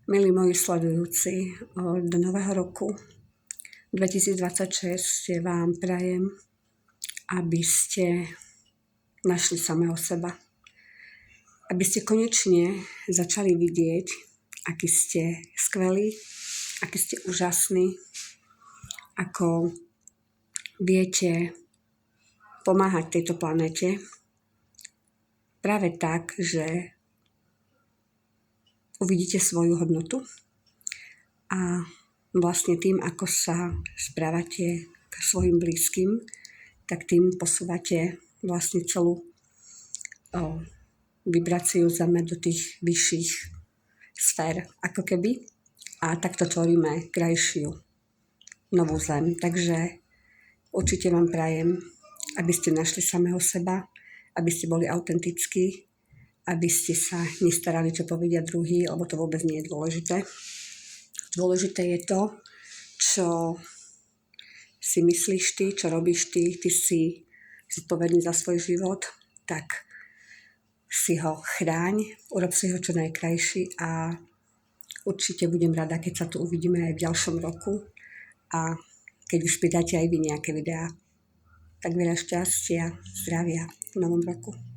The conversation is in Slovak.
Milí moji sledujúci, od nového roku 2026 vám prajem, aby ste našli samého seba. Aby ste konečne začali vidieť, aký ste skvelí, aký ste úžasní, ako viete pomáhať tejto planete práve tak, že uvidíte svoju hodnotu a vlastne tým, ako sa správate k svojim blízkym, tak tým posúvate vlastne celú vibráciu Zeme do tých vyšších sfér, ako keby. A takto tvoríme krajšiu novú Zem. Takže určite vám prajem, aby ste našli samého seba, aby ste boli autentickí, aby ste sa nestarali, čo povedia druhý, lebo to vôbec nie je dôležité. Dôležité je to, čo si myslíš ty, čo robíš ty si zodpovedný za svoj život, tak si ho chráň, urob si ho čo najkrajší a určite budem rada, keď sa tu uvidíme aj v ďalšom roku a keď už pridáte aj vy nejaké videá. Tak veľa šťastia, zdravia v novom roku.